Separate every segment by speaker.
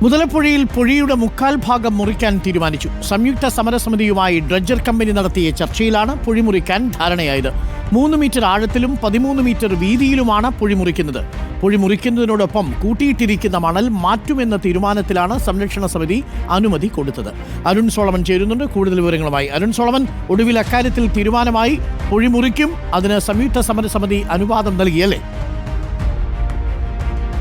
Speaker 1: മുതലപ്പുഴയിൽ പുഴയുടെ മുക്കാൽ ഭാഗം മുറിക്കാൻ തീരുമാനിച്ചു. സംയുക്ത സമരസമിതിയുമായി ഡ്രഡ്ജർ കമ്പനി നടത്തിയ ചർച്ചയിലാണ് പുഴി മുറിക്കാൻ ധാരണയായത്. 3 മീറ്റർ ആഴത്തിലും 13 മീറ്റർ വീതിയിലുമാണ് പുഴി മുറിക്കുന്നത്. പുഴി മുറിക്കുന്നതിനോടൊപ്പം കൂട്ടിയിട്ടിരിക്കുന്ന മണൽ മാറ്റുമെന്ന തീരുമാനത്തിലാണ് സംരക്ഷണ സമിതി അനുമതി കൊടുത്തത്. അരുൺ സോളമൻ ചേരുന്നുണ്ട് കൂടുതൽ വിവരങ്ങളുമായി. അരുൺ സോളമൻ, ഒടുവിൽ അക്കാര്യത്തിൽ തീരുമാനമായി, പുഴി മുറിക്കും, അതിന് സംയുക്ത സമരസമിതി അനുവാദം നൽകിയല്ലേ?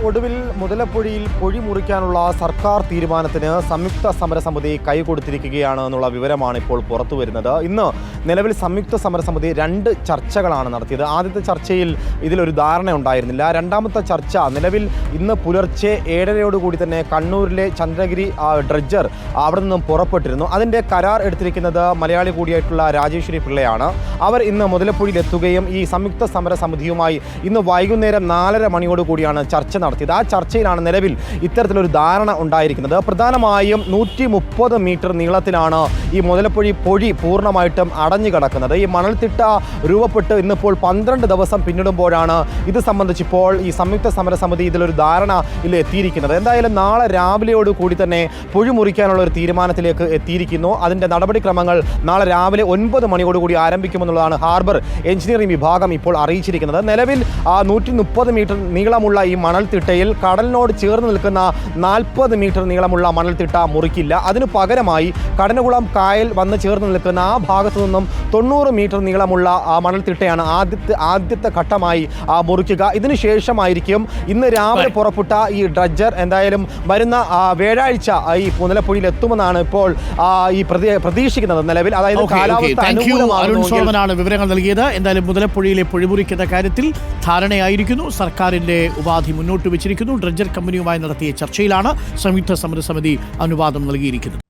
Speaker 2: ഒടുവിൽ മുതലപ്പുഴയിൽ പൊഴി മുറിക്കാനുള്ള സർക്കാർ തീരുമാനത്തിന് സംയുക്ത സമരസമിതി കൈകൊടുത്തിരിക്കുകയാണ് എന്നുള്ള വിവരമാണ് ഇപ്പോൾ പുറത്തു വരുന്നത്. ഇന്ന് നിലവിൽ സംയുക്ത സമരസമിതി 2 ചർച്ചകളാണ് നടത്തിയത്. ആദ്യത്തെ ചർച്ചയിൽ ഇതിലൊരു ധാരണ ഉണ്ടായിരുന്നില്ല. രണ്ടാമത്തെ ചർച്ച നിലവിൽ ഇന്ന് പുലർച്ചെ 7:30 തന്നെ കണ്ണൂരിലെ ചന്ദ്രഗിരി ഡ്രഡ്ജർ അവിടെ നിന്നും പുറപ്പെട്ടിരുന്നു. അതിൻ്റെ കരാർ എടുത്തിരിക്കുന്നത് മലയാളി കൂടിയായിട്ടുള്ള രാജേശ്വരി പിള്ളയാണ്. അവർ ഇന്ന് മുതലപ്പുഴയിൽ എത്തുകയും ഈ സംയുക്ത സമരസമിതിയുമായി ഇന്ന് വൈകുന്നേരം 4:30 മണിയോടുകൂടിയാണ് ചർച്ച നടത്തിയത്. ആ ചർച്ചയിലാണ് നിലവിൽ ഇത്തരത്തിലൊരു ധാരണ ഉണ്ടായിരിക്കുന്നത്. പ്രധാനമായും 130 മീറ്റർ നീളത്തിലാണ് ഈ മുതലപ്പുഴ പൊഴി പൂർണ്ണമായിട്ടും അടഞ്ഞു കിടക്കുന്നത്. ഈ മണൽത്തിട്ട രൂപപ്പെട്ട് ഇന്നിപ്പോൾ 12 ദിവസം പിന്നിടുമ്പോഴാണ് ഇത് സംബന്ധിച്ചിപ്പോൾ ഈ സംയുക്ത സമരസമിതി ഇതിലൊരു ധാരണയിൽ എത്തിയിരിക്കുന്നത്. എന്തായാലും നാളെ രാവിലെയോട് കൂടി തന്നെ പൊഴി മുറിക്കാനുള്ള ഒരു തീരുമാനത്തിലേക്ക് എത്തിയിരിക്കുന്നു. അതിൻ്റെ നടപടിക്രമങ്ങൾ നാളെ രാവിലെ 9 മണിയോടുകൂടി ആരംഭിക്കുമെന്നുള്ളതാണ് ഹാർബർ എഞ്ചിനീയറിംഗ് വിഭാഗം ഇപ്പോൾ അറിയിച്ചിരിക്കുന്നത്. നിലവിൽ 130 മീറ്റർ നീളമുള്ള ഈ മണൽത്തിട്ടയിൽ കടലിനോട് ചേർന്ന് നിൽക്കുന്ന 40 മീറ്റർ നീളമുള്ള മണൽത്തിട്ട മുറിക്കില്ല. അതിനു പകരമായി കടനകുളം കായൽ വന്ന് ചേർന്ന് നിൽക്കുന്ന ആ ഭാഗത്തു നിന്നും 90 മീറ്റർ നീളമുള്ള മണൽത്തിട്ടയാണ് ആദ്യത്തെ ഘട്ടമായി മുറിക്കുക. ഇതിനുശേഷമായിരിക്കും ഇന്ന് രാവിലെ പുറപ്പെട്ട ഈ ഡ്രഡ്ജർ എന്തായാലും വരുന്ന വ്യാഴാഴ്ച ഈ മുതലപ്പുഴയിൽ എത്തുമെന്നാണ് ഇപ്പോൾ ഈ പ്രതീക്ഷിക്കുന്നത്. നിലവിൽ അതായത് കാലാവസ്ഥ
Speaker 1: അനുകൂലമാണ് വിവരങ്ങൾ നൽകിയത്. എന്തായാലും മുതലപ്പുഴയിലെ പൊഴിമുറിക്കുന്ന കാര്യത്തിൽ ധാരണയായിരിക്കുന്നു. സർക്കാരിന്റെ ഉപാധി മുന്നോട്ട് വെച്ചിരിക്കുന്നു. ഡ്രഡ്ജർ കമ്പനിയുമായി നടത്തിയ ചർച്ചയിലാണ് സംയുക്ത സമരസമിതി അനുവാദം നൽകിയിരിക്കുന്നത്.